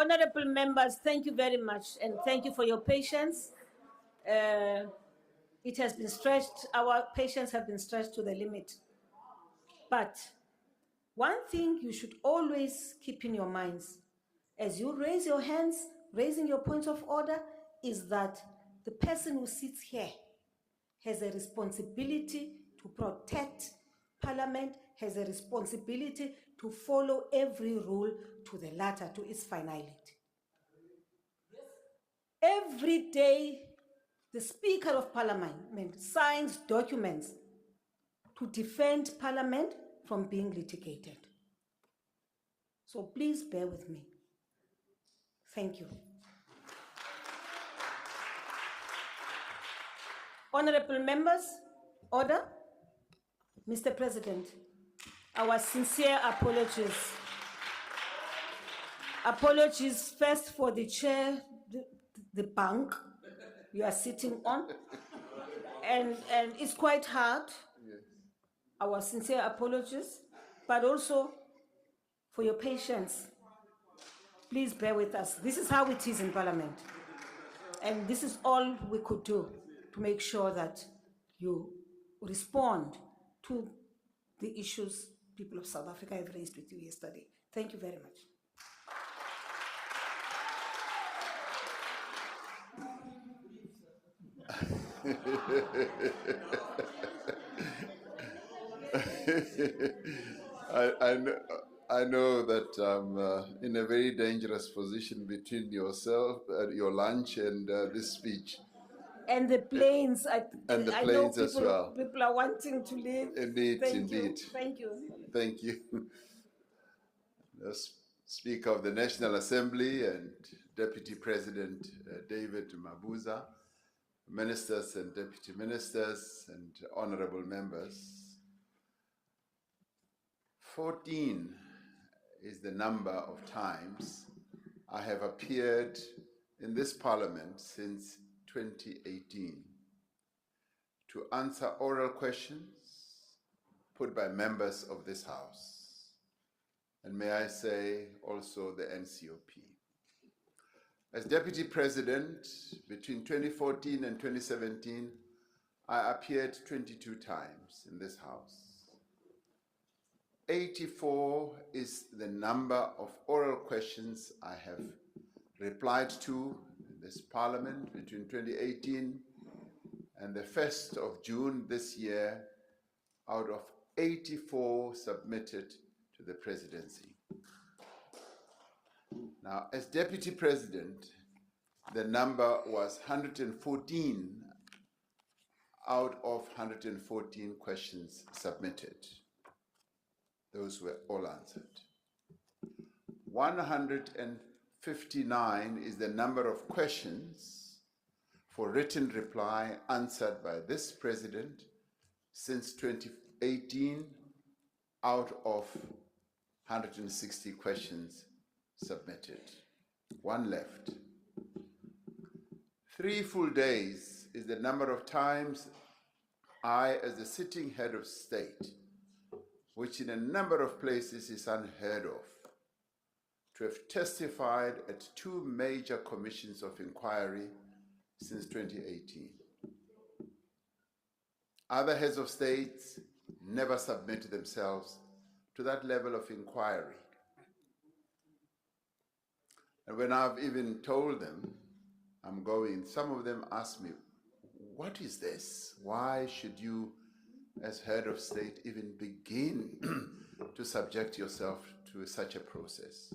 Honorable members, thank you very much, and thank you for your patience. It has been stretched, our patience have been stretched to the limit. But one thing you should always keep in your minds, as you raise your hands, raising your point of order, is that the person who sits here has a responsibility to protect Parliament, has a responsibility to follow every rule to the letter, to its finality. Every day, the Speaker of Parliament signs documents to defend Parliament from being litigated. So please bear with me. Thank you. Honorable members, order. Mr. President, our sincere apologies. Apologies first for the chair, the bunk you are sitting on, and it's quite hard. Yes. Our sincere apologies, but also for your patience. Please bear with us. This is how it is in Parliament. And this is all we could do to make sure that you respond to the issues people of South Africa have raised with you yesterday. Thank you very much. I know that I'm in a very dangerous position between yourself, your lunch, and this speech. And the planes. And the planes, I know people, as well. People are wanting to leave. Indeed, indeed. Thank you. Thank you. The Speaker of the National Assembly and Deputy President David Mabuza, ministers and deputy ministers, and honorable members. 14 is the number of times I have appeared in this Parliament since 2018 to answer oral questions put by members of this House, and may I say also the NCOP. As Deputy President, between 2014 and 2017, I appeared 22 times in this House. 84 is the number of oral questions I have replied to in this Parliament between 2018 and the 1st of June this year, out of 84 submitted to the Presidency. Now, as Deputy President, the number was 114 out of 114 questions submitted. Those were all answered. 159 is the number of questions for written reply answered by this President since 2018 out of 160 questions submitted. One left. 3 full days is the number of times I, as the sitting head of state, which in a number of places is unheard of, to have testified at 2 major commissions of inquiry since 2018. Other heads of states never submit themselves to that level of inquiry. And when I've even told them I'm going, some of them ask me, what is this? Why should you, as head of state, even begin to subject yourself to such a process?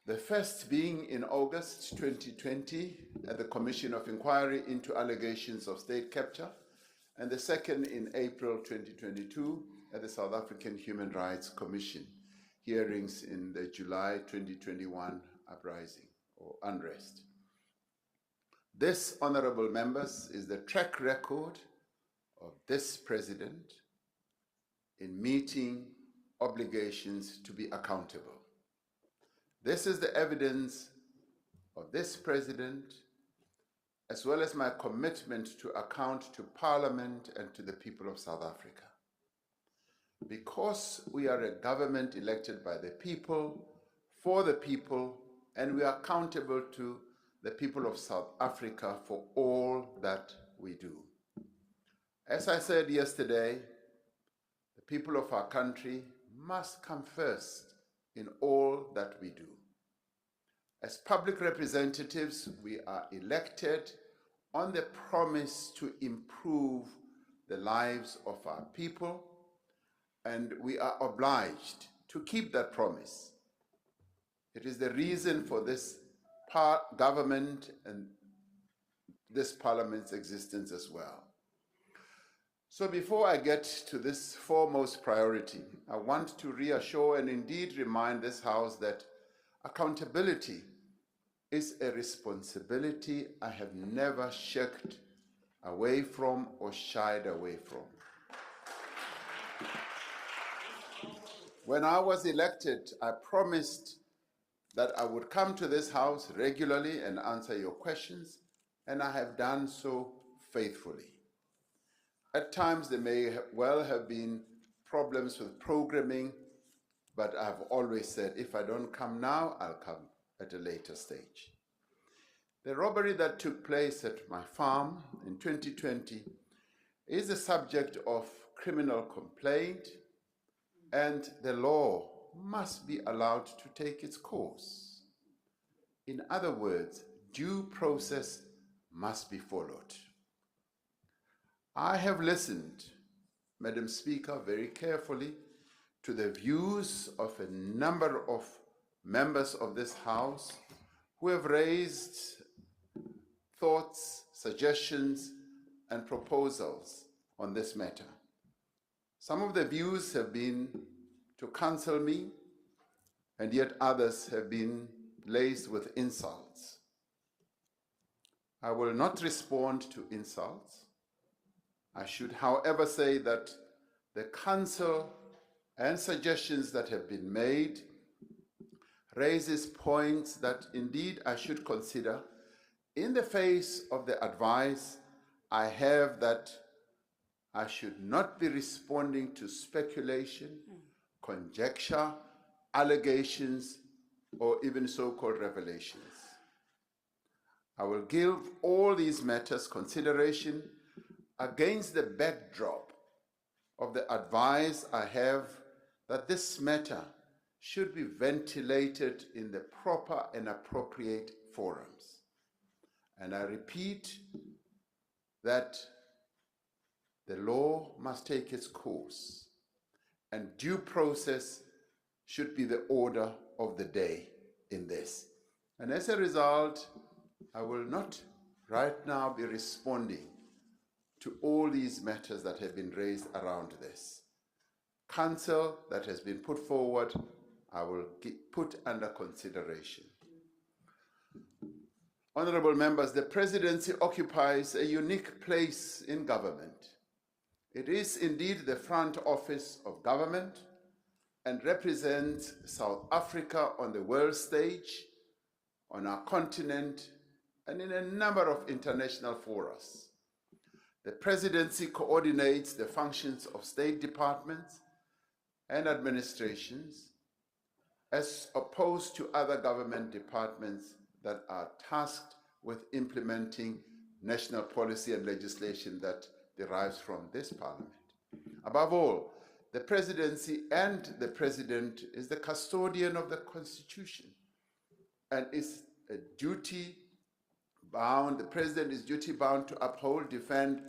The first being in August 2020 at the Commission of Inquiry into allegations of state capture, and the second in April 2022 at the South African Human Rights Commission, hearings in the July 2021 uprising or unrest. This, honorable members, is the track record of this President in meeting obligations to be accountable. This is the evidence of this President, as well as my commitment to account to Parliament and to the people of South Africa. Because we are a government elected by the people, for the people, and we are accountable to the people of South Africa for all that we do. As I said yesterday, the people of our country must come first in all that we do. As public representatives, we are elected on the promise to improve the lives of our people, and we are obliged to keep that promise. It is the reason for this government and this parliament's existence as well. So before I get to this foremost priority, I want to reassure and indeed remind this House that accountability is a responsibility I have never shirked away from or shied away from. When I was elected, I promised that I would come to this House regularly and answer your questions, and I have done so faithfully. At times, there may well have been problems with programming, but I've always said, if I don't come now, I'll come at a later stage. The robbery that took place at my farm in 2020 is a subject of criminal complaint, and the law must be allowed to take its course. In other words, due process must be followed. I have listened, Madam Speaker, very carefully to the views of a number of members of this House who have raised thoughts, suggestions, and proposals on this matter. Some of the views have been to cancel me, and yet others have been laced with insults. I will not respond to insults. I should, however, say that the counsel and suggestions that have been made raises points that indeed I should consider in the face of the advice I have that I should not be responding to speculation, conjecture, allegations, or even so-called revelations. I will give all these matters consideration against the backdrop of the advice I have that this matter should be ventilated in the proper and appropriate forums. And I repeat that the law must take its course, and due process should be the order of the day in this. And as a result, I will not right now be responding to all these matters that have been raised around this. Counsel that has been put forward, I will put under consideration. Honorable members, the presidency occupies a unique place in government. It is indeed the front office of government and represents South Africa on the world stage, on our continent, and in a number of international forums. The presidency coordinates the functions of state departments and administrations as opposed to other government departments that are tasked with implementing national policy and legislation that derives from this parliament. Above all, the presidency and the president is the custodian of the Constitution and is a duty bound, the president is duty bound to uphold, defend,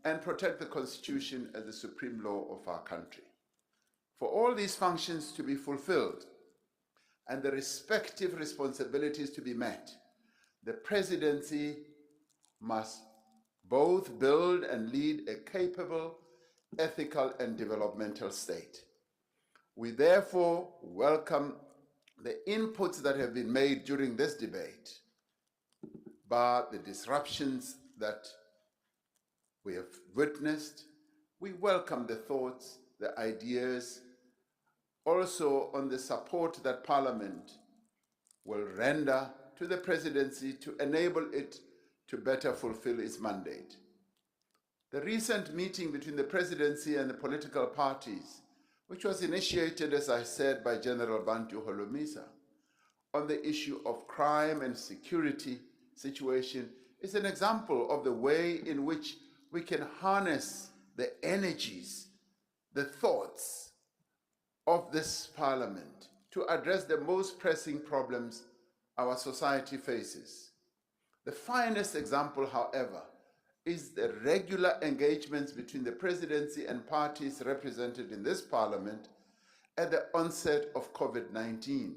and protect the Constitution as the supreme law of our country. For all these functions to be fulfilled and the respective responsibilities to be met, the presidency must both build and lead a capable, ethical, and developmental state. We therefore welcome the inputs that have been made during this debate, but the disruptions that we have witnessed. We welcome the thoughts, the ideas, also on the support that Parliament will render to the presidency to enable it to better fulfill its mandate. The recent meeting between the presidency and the political parties, which was initiated, as I said, by General Bantu Holomisa, on the issue of crime and security situation is an example of the way in which we can harness the energies, the thoughts of this Parliament to address the most pressing problems our society faces. The finest example, however, is the regular engagements between the Presidency and parties represented in this Parliament at the onset of COVID-19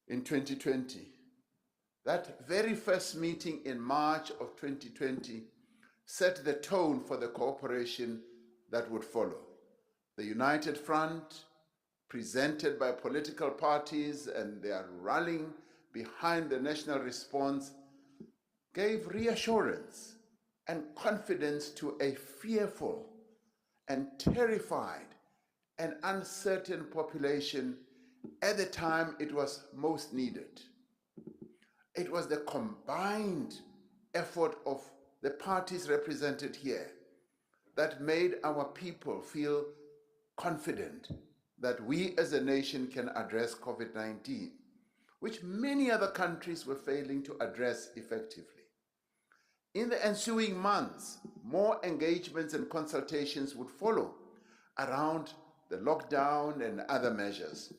in 2020. That very first meeting in March of 2020 set the tone for the cooperation that would follow. The United Front, presented by political parties and their rallying behind the national response, gave reassurance and confidence to a fearful and terrified and uncertain population at the time it was most needed. It was the combined effort of the parties represented here that made our people feel confident that we as a nation can address COVID-19, which many other countries were failing to address effectively. In the ensuing months, more engagements and consultations would follow around the lockdown and other measures.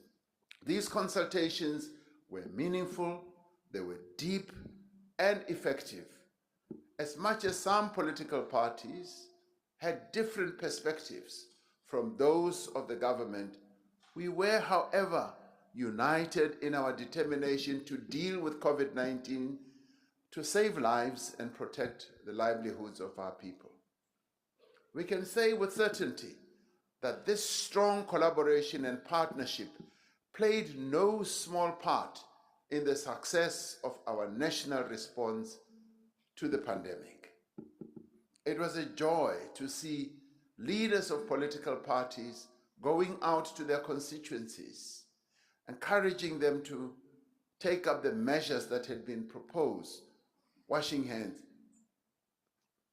These consultations were meaningful, they were deep and effective. As much as some political parties had different perspectives from those of the government, we were, however, united in our determination to deal with COVID-19, to save lives and protect the livelihoods of our people. We can say with certainty that this strong collaboration and partnership played no small part in the success of our national response to the pandemic. It was a joy to see leaders of political parties going out to their constituencies, encouraging them to take up the measures that had been proposed, washing hands,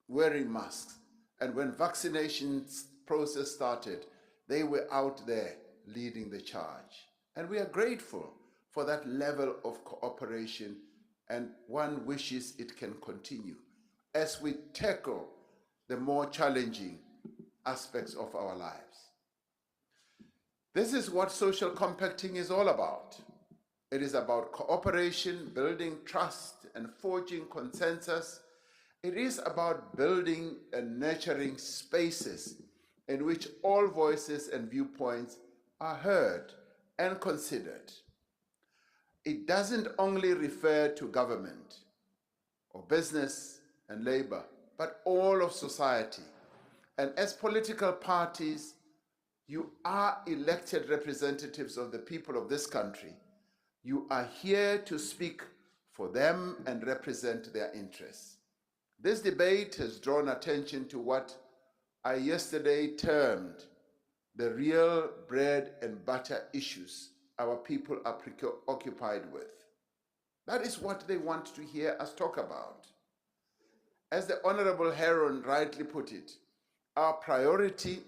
wearing masks, and when vaccination process started, they were out there leading the charge. And we are grateful for that level of cooperation, and one wishes it can continue as we tackle the more challenging aspects of our lives. This is what social compacting is all about. It is about cooperation, building trust, and forging consensus. It is about building and nurturing spaces in which all voices and viewpoints are heard and considered. It doesn't only refer to government or business and labor, but all of society. And as political parties, you are elected representatives of the people of this country. You are here to speak for them and represent their interests. This debate has drawn attention to what I yesterday termed the real bread and butter issues our people are preoccupied with. That is what they want to hear us talk about. As the Honorable Heron rightly put it, our priority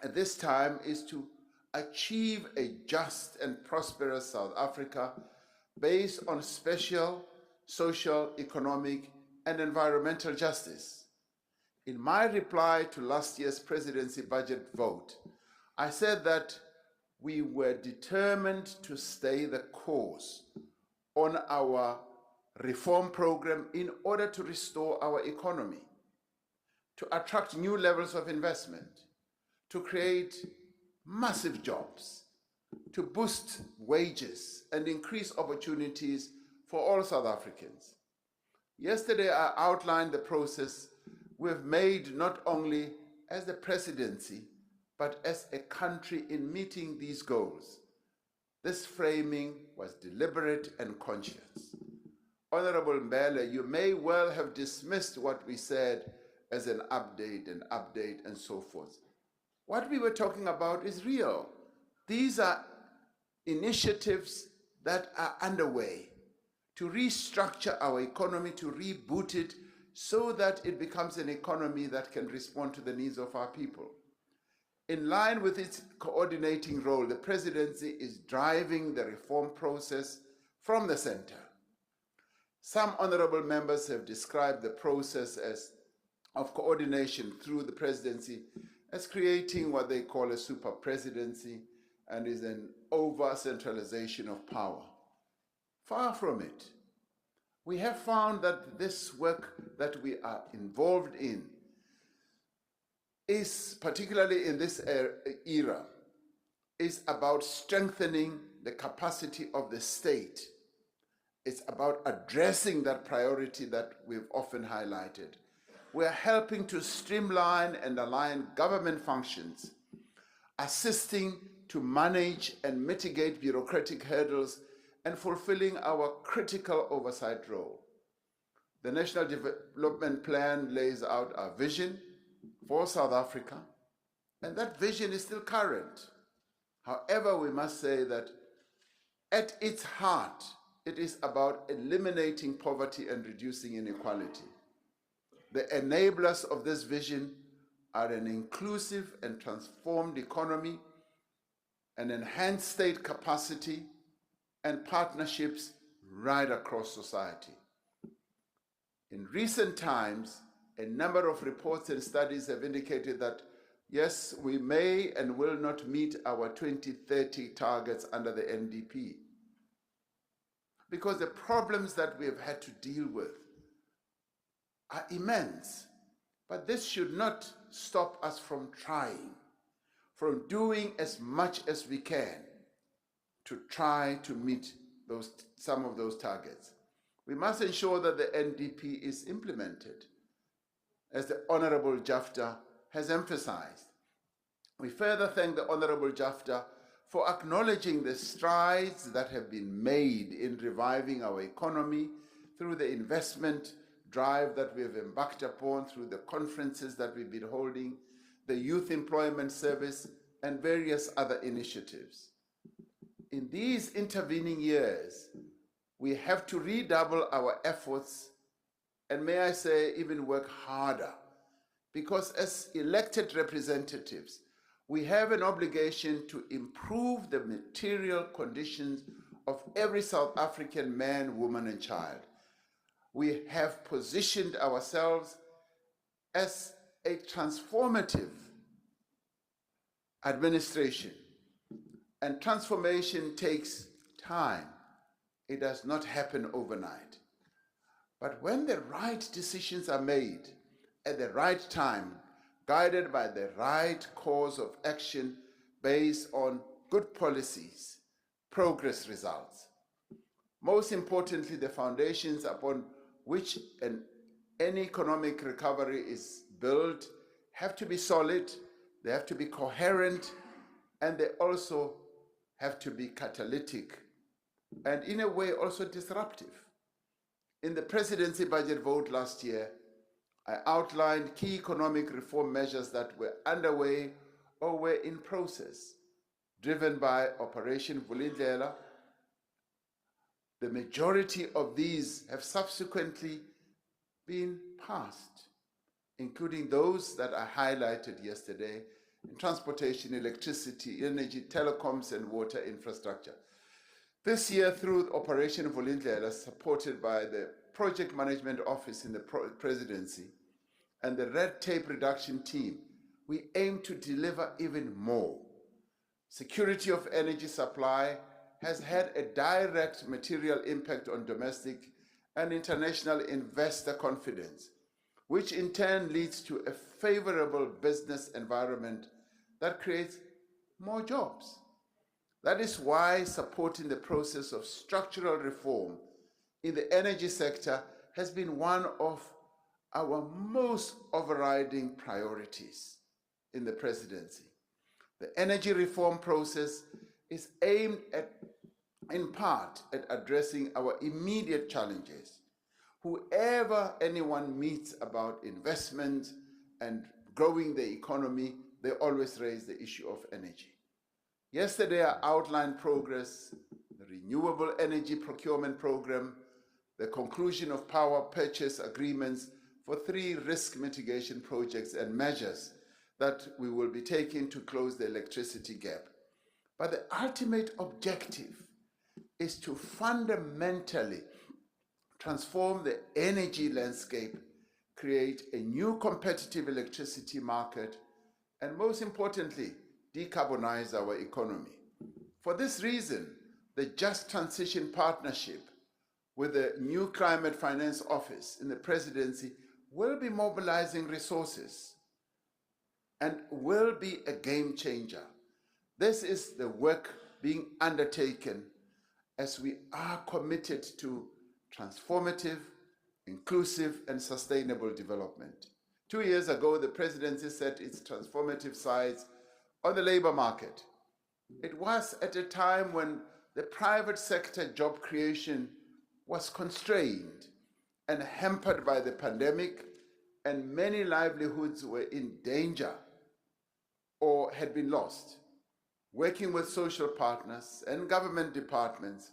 at this time is to achieve a just and prosperous South Africa based on special, social, economic, and environmental justice. In my reply to last year's presidency budget vote, I said that we were determined to stay the course on our reform program in order to restore our economy, to attract new levels of investment, to create massive jobs, to boost wages and increase opportunities for all South Africans. Yesterday, I outlined the process we've made not only as the presidency, but as a country in meeting these goals. This framing was deliberate and conscious. Honorable Mbele, you may well have dismissed what we said as an update and so forth. What we were talking about is real. These are initiatives that are underway to restructure our economy, to reboot it so that it becomes an economy that can respond to the needs of our people. In line with its coordinating role, the Presidency is driving the reform process from the center. Some honorable members have described the process of coordination through the Presidency as creating what they call a super presidency and is an over-centralization of power. Far from it. We have found that this work that we are involved in is, particularly in this era, is about strengthening the capacity of the state. It's about addressing that priority that we've often highlighted. We're helping to streamline and align government functions, assisting to manage and mitigate bureaucratic hurdles, and fulfilling our critical oversight role. The National Development Plan lays out our vision for South Africa, and that vision is still current. However, we must say that at its heart, it is about eliminating poverty and reducing inequality. The enablers of this vision are an inclusive and transformed economy, an enhanced state capacity, and partnerships right across society. In recent times, a number of reports and studies have indicated that, yes, we may and will not meet our 2030 targets under the NDP, because the problems that we have had to deal with are immense. But this should not stop us from trying, from doing as much as we can to try to meet some of those targets. We must ensure that the NDP is implemented, as the Honorable Jafta has emphasized. We further thank the Honorable Jafta for acknowledging the strides that have been made in reviving our economy through the investment drive that we have embarked upon, through the conferences that we've been holding, the Youth Employment Service, and various other initiatives. In these intervening years, we have to redouble our efforts, and may I say, even work harder, because as elected representatives, we have an obligation to improve the material conditions of every South African man, woman, and child. We have positioned ourselves as a transformative administration, and transformation takes time. It does not happen overnight. But when the right decisions are made at the right time, guided by the right course of action based on good policies, progress results. Most importantly, the foundations upon which any economic recovery is built have to be solid, they have to be coherent, and they also have to be catalytic, and in a way also disruptive. In the Presidency budget vote last year, I outlined key economic reform measures that were underway or were in process, driven by Operation Vulindlela. The majority of these have subsequently been passed, including those that I highlighted yesterday in transportation, electricity, energy, telecoms, and water infrastructure. This year, through Operation Vulindlela, supported by the Project Management Office in the Presidency and the Red Tape Reduction Team, we aim to deliver even more. Security of energy supply has had a direct material impact on domestic and international investor confidence, which in turn leads to a favorable business environment that creates more jobs. That is why supporting the process of structural reform in the energy sector has been one of our most overriding priorities in the Presidency. The energy reform process is aimed at, in part, at addressing our immediate challenges. Whoever anyone meets about investment and growing the economy, they always raise the issue of energy. Yesterday, I outlined progress, the renewable energy procurement program, the conclusion of power purchase agreements for 3 risk mitigation projects and measures that we will be taking to close the electricity gap. But the ultimate objective is to fundamentally transform the energy landscape, create a new competitive electricity market, and most importantly, decarbonize our economy. For this reason, the Just Transition Partnership with the new Climate Finance Office in the Presidency will be mobilizing resources and will be a game changer. This is the work being undertaken as we are committed to transformative, inclusive, and sustainable development. 2 years ago, the Presidency set its transformative sights on the labor market. It was at a time when the private sector job creation was constrained and hampered by the pandemic, and many livelihoods were in danger or had been lost. Working with social partners and government departments,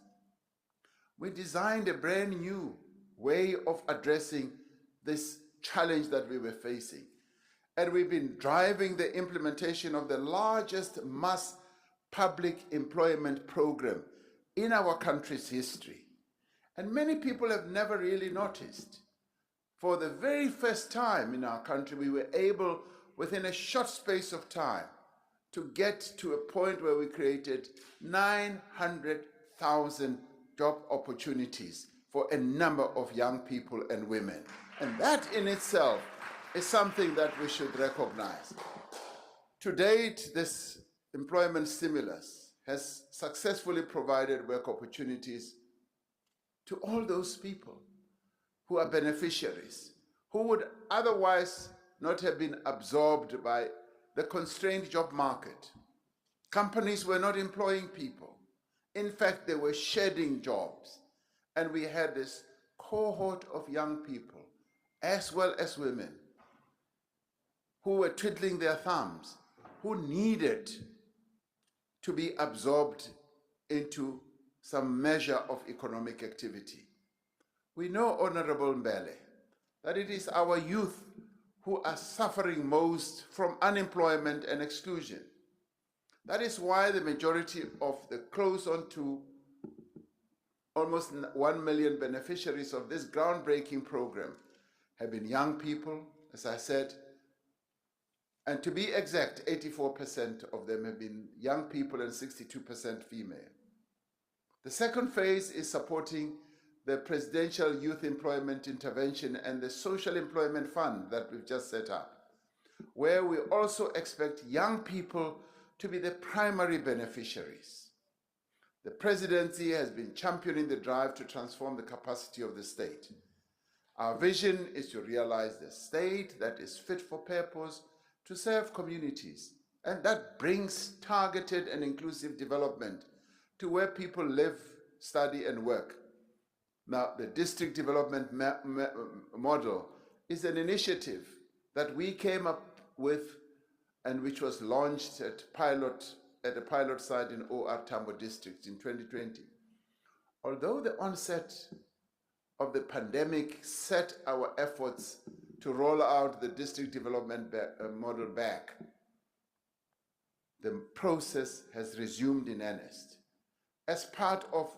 we designed a brand new way of addressing this challenge that we were facing. And we've been driving the implementation of the largest mass public employment program in our country's history. And many people have never really noticed. For the very first time in our country, we were able, within a short space of time, to get to a point where we created 900,000 job opportunities for a number of young people and women. And that in itself is something that we should recognize. To date, this employment stimulus has successfully provided work opportunities to all those people who are beneficiaries, who would otherwise not have been absorbed by the constrained job market. Companies were not employing people. In fact, they were shedding jobs. And we had this cohort of young people, as well as women, who were twiddling their thumbs, who needed to be absorbed into some measure of economic activity. We know, Honorable Mbele, that it is our youth who are suffering most from unemployment and exclusion. That is why the majority of the close on to almost 1 million beneficiaries of this groundbreaking program have been young people, as I said, and to be exact, 84% of them have been young people and 62% female. The second phase is supporting the Presidential Youth Employment Intervention and the Social Employment Fund that we've just set up, where we also expect young people to be the primary beneficiaries. The Presidency has been championing the drive to transform the capacity of the state. Our vision is to realize the state that is fit for purpose to serve communities, and that brings targeted and inclusive development to where people live, study, and work. Now, the district development model is an initiative that we came up with and which was launched at a pilot site in OR Tambo district in 2020. Although the onset of the pandemic set our efforts to roll out the district development model back, the process has resumed in earnest. As part of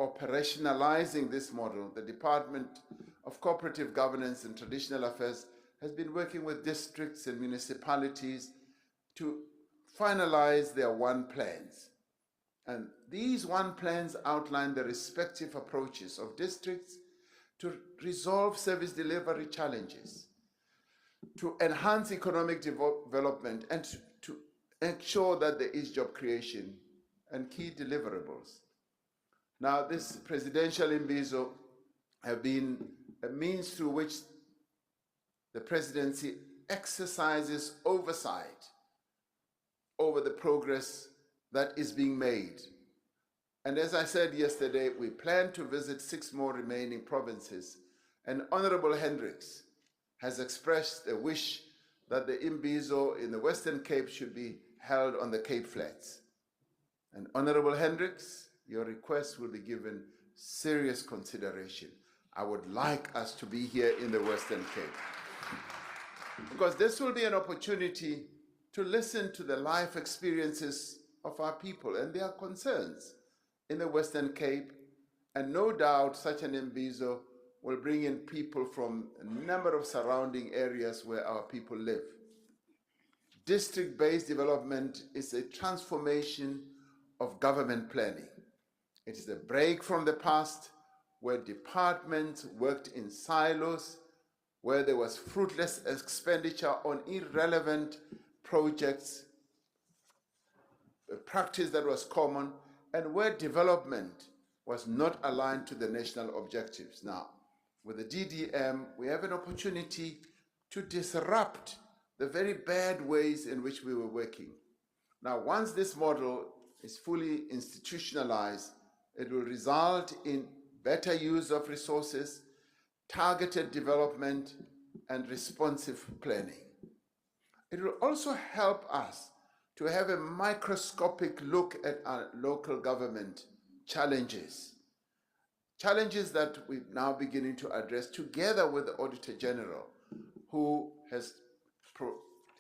operationalizing this model, the Department of Cooperative Governance and Traditional Affairs has been working with districts and municipalities to finalize their one plans. And these one plans outline the respective approaches of districts to resolve service delivery challenges, to enhance economic development, and to ensure that there is job creation and key deliverables. Now, this presidential imbizo have been a means through which the Presidency exercises oversight over the progress that is being made. And as I said yesterday, we plan to visit 6 more remaining provinces, and Honorable Hendricks has expressed a wish that the imbizo in the Western Cape should be held on the Cape Flats. And Honorable Hendricks, your request will be given serious consideration. I would like us to be here in the Western Cape, because this will be an opportunity to listen to the life experiences of our people and their concerns in the Western Cape, and no doubt such an Imbizo will bring in people from a number of surrounding areas where our people live. District-based development is a transformation of government planning. It is a break from the past where departments worked in silos, where there was fruitless expenditure on irrelevant projects, a practice that was common, and where development was not aligned to the national objectives. Now, with the DDM, we have an opportunity to disrupt the very bad ways in which we were working. Now, once this model is fully institutionalized, it will result in better use of resources, targeted development, and responsive planning. It will also help us to have a microscopic look at our local government challenges that we're now beginning to address together with the Auditor General, who has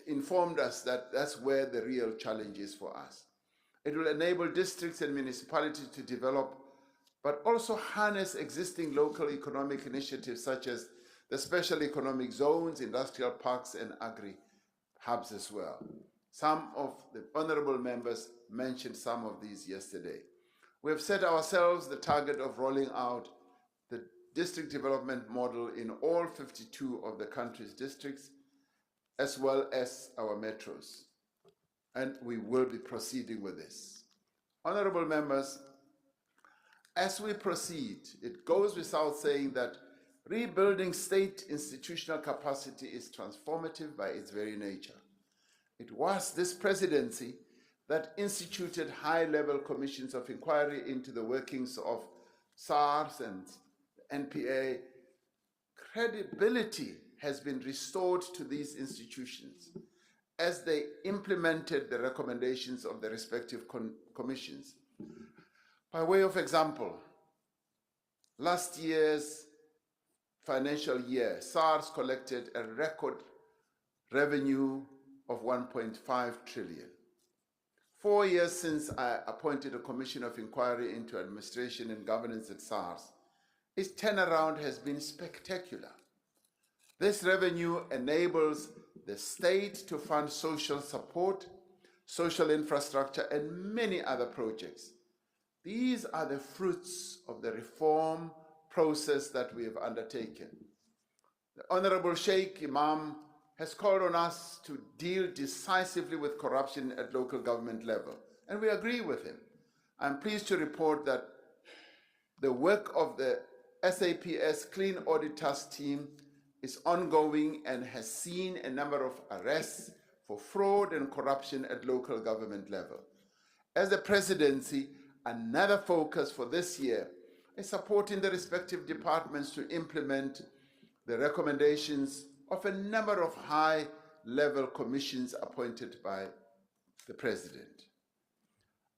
informed us that that's where the real challenge is for us. It will enable districts and municipalities to develop, but also harness existing local economic initiatives such as the special economic zones, industrial parks, and agri-hubs as well. Some of the honorable members mentioned some of these yesterday. We have set ourselves the target of rolling out the district development model in all 52 of the country's districts, as well as our metros. And we will be proceeding with this. Honorable members, as we proceed, it goes without saying that rebuilding state institutional capacity is transformative by its very nature. It was this presidency that instituted high-level commissions of inquiry into the workings of SARS and NPA. Credibility has been restored to these institutions as they implemented the recommendations of the respective commissions. By way of example, last year's financial year, SARS collected a record revenue of 1.5 trillion. 4 years since I appointed a commission of inquiry into administration and governance at SARS, its turnaround has been spectacular. This revenue enables the state to fund social support, social infrastructure, and many other projects. These are the fruits of the reform process that we have undertaken. The Honorable Sheikh Imam has called on us to deal decisively with corruption at local government level, and we agree with him. I'm pleased to report that the work of the SAPS Clean Audit Task Team is ongoing and has seen a number of arrests for fraud and corruption at local government level. As the presidency, another focus for this year is supporting the respective departments to implement the recommendations of a number of high-level commissions appointed by the president.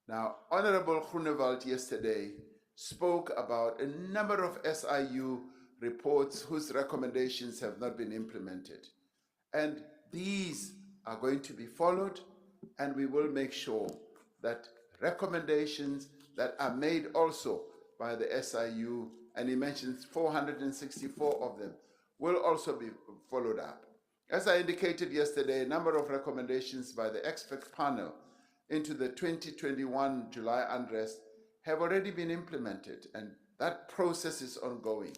Now, Honorable Groenewald yesterday spoke about a number of SIU reports whose recommendations have not been implemented. And these are going to be followed, and we will make sure that recommendations that are made also by the SIU, and he mentions 464 of them, will also be followed up. As I indicated yesterday, a number of recommendations by the expert panel into the 2021 July unrest have already been implemented, and that process is ongoing.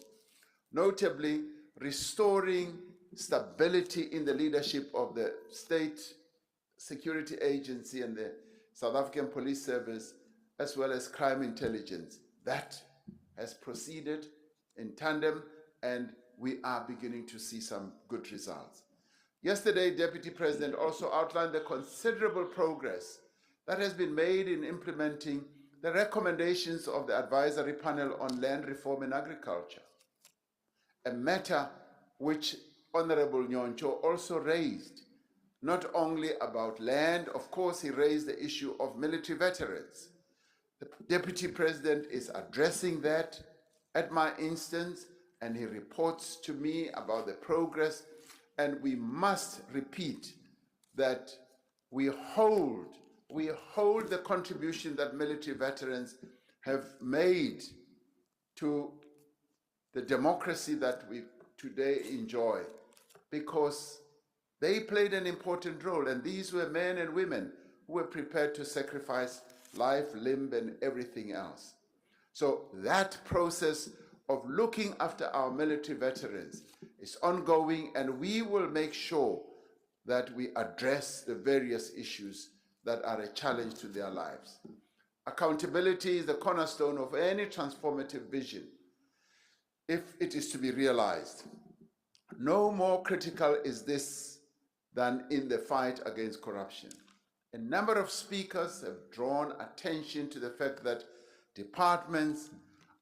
Notably, restoring stability in the leadership of the State Security Agency and the South African Police Service, as well as crime intelligence. That has proceeded in tandem, and we are beginning to see some good results. Yesterday, Deputy President also outlined the considerable progress that has been made in implementing the recommendations of the advisory panel on land reform and agriculture, a matter which Honorable Nyoncho also raised, not only about land. Of course, he raised the issue of military veterans. The Deputy President is addressing that at my instance, and he reports to me about the progress, and we must repeat that we hold the contribution that military veterans have made to the democracy that we today enjoy, because they played an important role, and these were men and women who were prepared to sacrifice life, limb, and everything else. So that process of looking after our military veterans is ongoing, and we will make sure that we address the various issues that are a challenge to their lives. Accountability is the cornerstone of any transformative vision if it is to be realized. No more critical is this than in the fight against corruption. A number of speakers have drawn attention to the fact that departments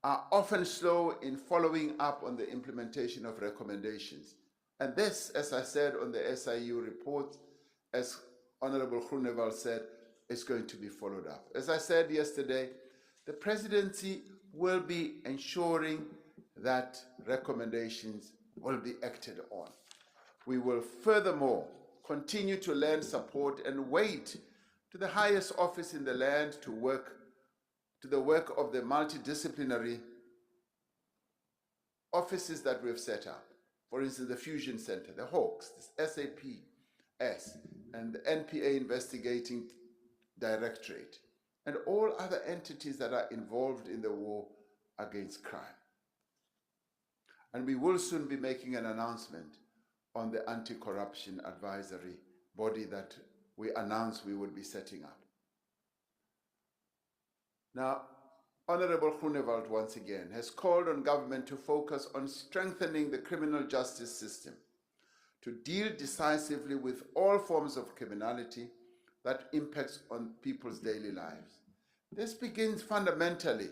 are often slow in following up on the implementation of recommendations. And this, as I said on the SIU report, as Honorable Groenewald said, is going to be followed up. As I said yesterday, the presidency will be ensuring that recommendations will be acted on. We will furthermore continue to lend support and wait to the highest office in the land to the work of the multidisciplinary offices that we've set up. For instance, the Fusion Center, the Hawks, the SAPS, and the NPA Investigating Directorate, and all other entities that are involved in the war against crime. And we will soon be making an announcement on the anti-corruption advisory body that we announced we would be setting up. Now, Honorable Groenewald once again has called on government to focus on strengthening the criminal justice system, to deal decisively with all forms of criminality that impacts on people's daily lives. This begins fundamentally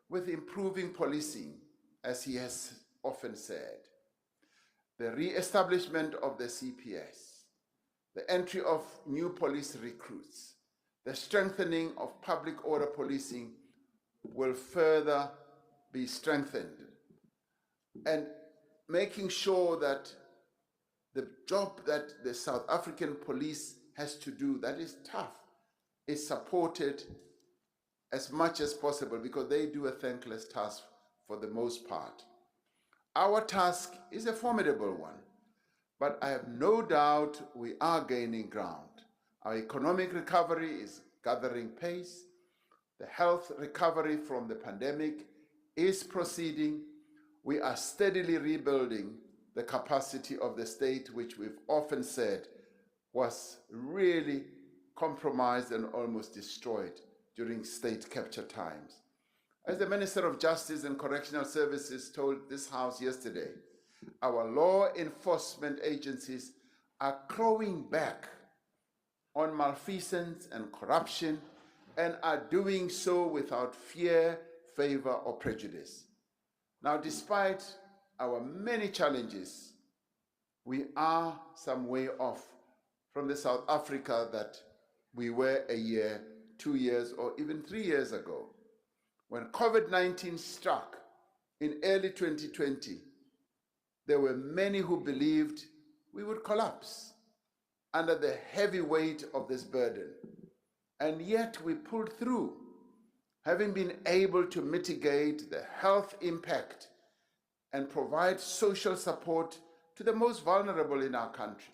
with improving policing, as he has often said, the re-establishment of the CPS, the entry of new police recruits, the strengthening of public order policing will further be strengthened, and making sure that the job that the South African police has to do, that is tough, is supported as much as possible, because they do a thankless task for the most part. Our task is a formidable one, but I have no doubt we are gaining ground. Our economic recovery is gathering pace. The health recovery from the pandemic is proceeding. We are steadily rebuilding the capacity of the state, which we've often said was really compromised and almost destroyed during state capture times. As the Minister of Justice and Correctional Services told this House yesterday, our law enforcement agencies are clawing back on malfeasance and corruption, and are doing so without fear, favor, or prejudice. Now, despite our many challenges, we are some way off from the South Africa that we were a year, 2 years, or even 3 years ago. When COVID-19 struck in early 2020, there were many who believed we would collapse under the heavy weight of this burden. And yet we pulled through, having been able to mitigate the health impact and provide social support to the most vulnerable in our country,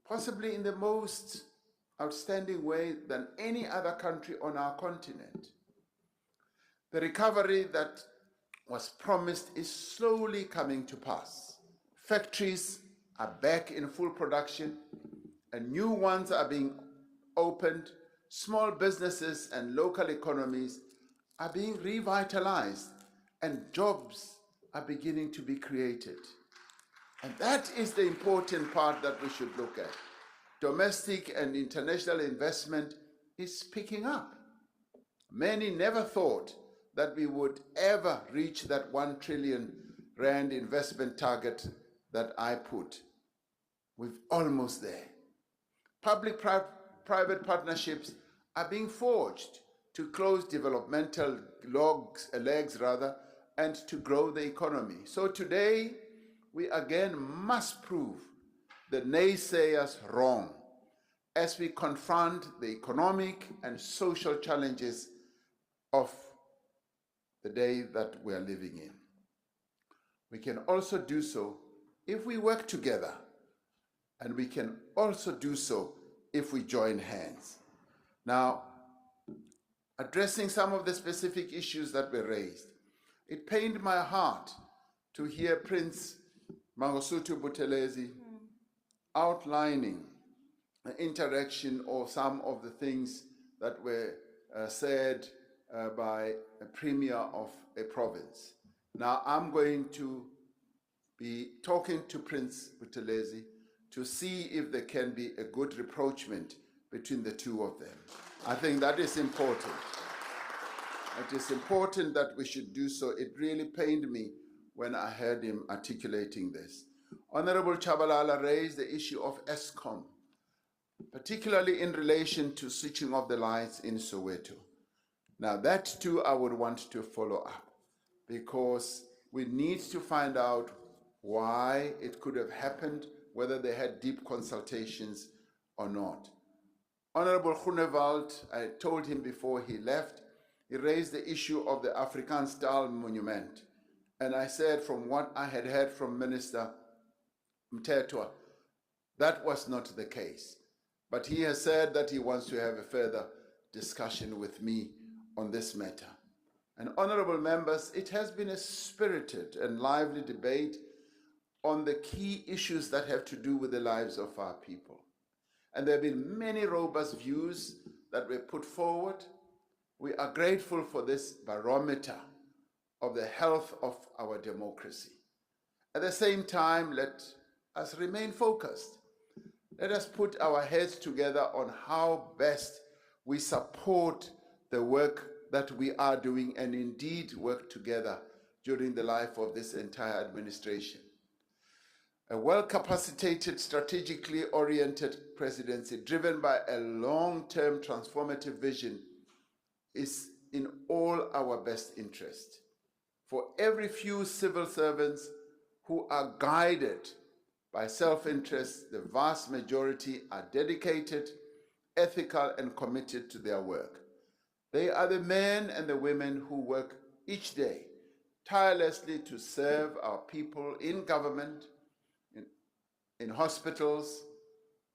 possibly in the most outstanding way than any other country on our continent. The recovery that was promised is slowly coming to pass. Factories are back in full production, and new ones are being opened. Small businesses and local economies are being revitalized, and jobs are beginning to be created. And that is the important part that we should look at. Domestic and international investment is picking up. Many never thought that we would ever reach that 1 trillion rand investment target that I put. We're almost there. Public-private partnerships are being forged to close developmental legs, and to grow the economy. So today, we again must prove the naysayers wrong. as we confront the economic and social challenges of the day that we are living in. We can also do so if we work together, and we can also do so if we join hands. Now, addressing some of the specific issues that were raised, it pained my heart to hear Prince Mangosuthu Buthelezi outlining the interaction or some of the things that were said by a premier of a province. Now, I'm going to be talking to Prince Buthelezi to see if there can be a good rapprochement between the two of them. I think that is important. It is important that we should do so. It really pained me when I heard him articulating this. Honorable Chabalala raised the issue of Eskom, particularly in relation to switching off the lights in Soweto. Now that too I would want to follow up, because we need to find out why it could have happened, whether they had deep consultations or not. Honorable Groenewald, I told him before he left, he raised the issue of the Afrikaans-taal monument. And I said, from what I had heard from Minister Mthethwa, that was not the case. But he has said that he wants to have a further discussion with me on this matter. And honorable members, it has been a spirited and lively debate on the key issues that have to do with the lives of our people. And there have been many robust views that were put forward. We are grateful for this barometer of the health of our democracy. At the same time, let us remain focused. Let us put our heads together on how best we support the work that we are doing, and indeed work together during the life of this entire administration. A well-capacitated, strategically oriented presidency driven by a long-term transformative vision is in all our best interest. For every few civil servants who are guided by self-interest, the vast majority are dedicated, ethical, and committed to their work. They are the men and the women who work each day tirelessly to serve our people in government, in hospitals,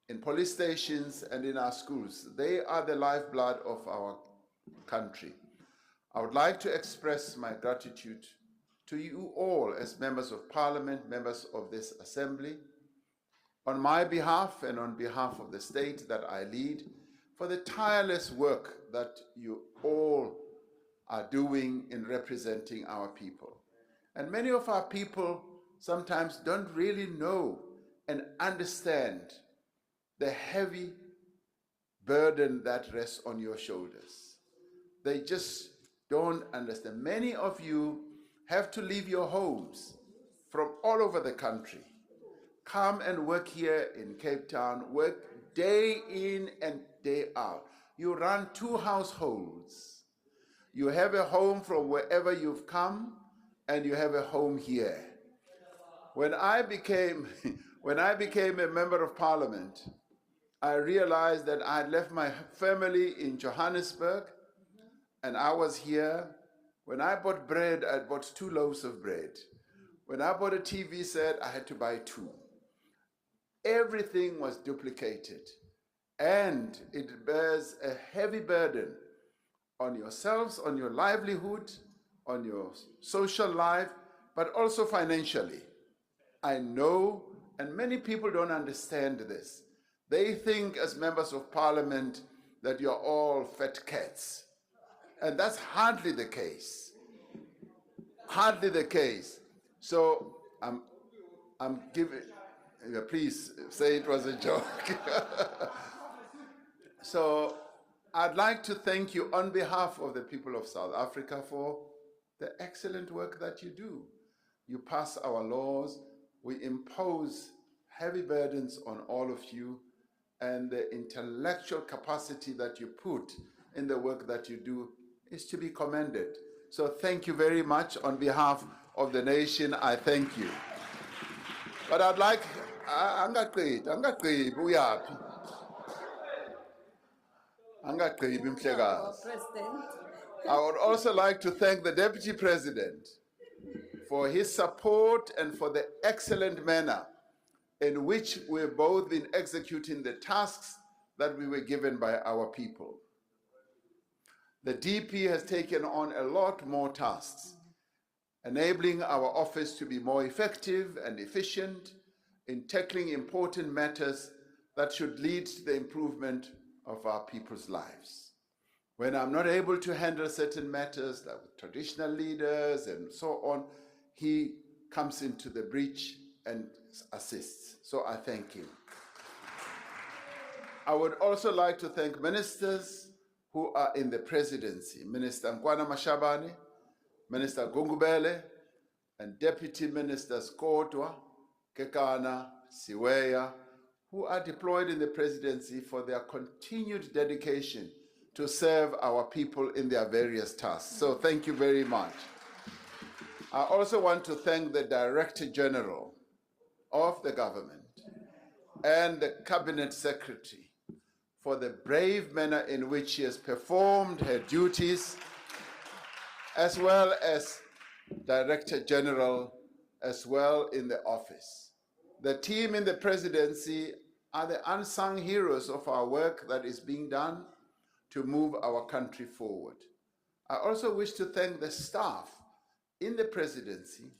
in police stations, and in our schools. They are the lifeblood of our country. I would like to express my gratitude to you all as members of Parliament, members of this Assembly, on my behalf and on behalf of the state that I lead, for the tireless work that you all are doing in representing our people. And many of our people sometimes don't really know and understand the heavy burden that rests on your shoulders. They just don't understand. Many of you have to leave your homes from all over the country, come and work here in Cape Town, work day in and day out. You run 2 households. You have a home from wherever you've come, and you have a home here. When I became a member of Parliament, I realized that I had left my family in Johannesburg, and I was here. When I bought bread, I bought 2 loaves of bread. When I bought a TV set, I had to buy 2. Everything was duplicated, and it bears a heavy burden on yourselves, on your livelihood, on your social life, but also financially. I know, and many people don't understand this. They think as members of Parliament that you're all fat cats. And that's hardly the case. Hardly the case. So I'm giving, please say it was a joke. So I'd like to thank you on behalf of the people of South Africa for the excellent work that you do. You pass our laws, we impose heavy burdens on all of you, and the intellectual capacity that you put in the work that you do is to be commended. So thank you very much. On behalf of the nation, I thank you. But I'd like, I'm not great, we are. Angagqibi our Mhlekazi. president. I would also like to thank the Deputy President for his support and for the excellent manner in which we've both been executing the tasks that we were given by our people. The DP has taken on a lot more tasks, enabling our office to be more effective and efficient in tackling important matters that should lead to the improvement of our people's lives. When I'm not able to handle certain matters, like with traditional leaders and so on, he comes into the breach and assists. So I thank him. I would also like to thank ministers who are in the presidency, Minister Nkwana Mashabane, Minister Gungubele, and Deputy Ministers Kodwa, Kekana, Siweya, who are deployed in the presidency for their continued dedication to serve our people in their various tasks. So thank you very much. I also want to thank the Director General of the government and the Cabinet Secretary for the brave manner in which she has performed her duties, as well as Director General as well in the office. The team in the presidency are the unsung heroes of our work that is being done to move our country forward. I also wish to thank the staff in the presidency,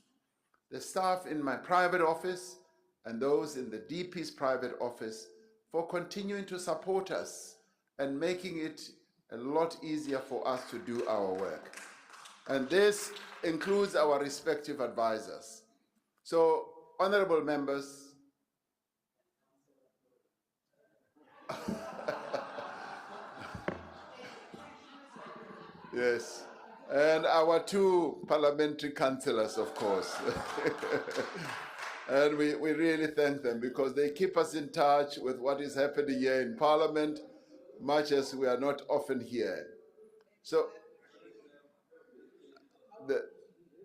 the staff in my private office, and those in the DP's private office for continuing to support us and making it a lot easier for us to do our work. And this includes our respective advisors. So, honorable members, yes, and our two parliamentary councillors, of course. And we really thank them because they keep us in touch with what is happening here in Parliament, much as we are not often here. So,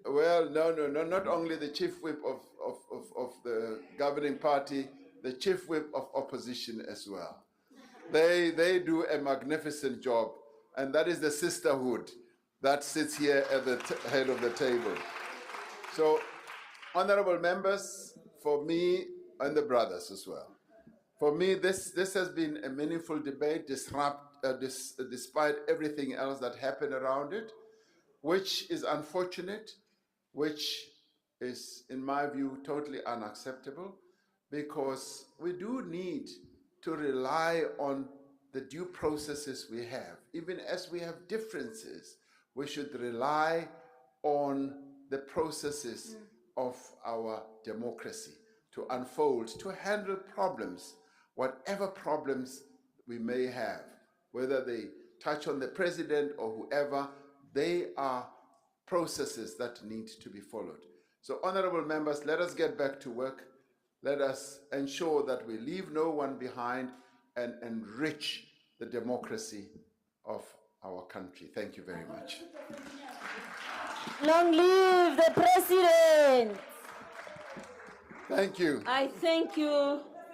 not only the chief whip of the governing party, the chief whip of opposition as well. They do a magnificent job, and that is the sisterhood that sits here at the head of the table. So, honorable members, for me, and the brothers as well, for me, this has been a meaningful debate despite everything else that happened around it, which is unfortunate, which is, in my view, totally unacceptable, because we do need to rely on the due processes we have. Even as we have differences, we should rely on the processes of our democracy to unfold, to handle problems, whatever problems we may have, whether they touch on the president or whoever, they are processes that need to be followed. So, honorable members, let us get back to work. Let us ensure that we leave no one behind and enrich the democracy of our country. Thank you very much. Long live the president! Thank you. I thank you.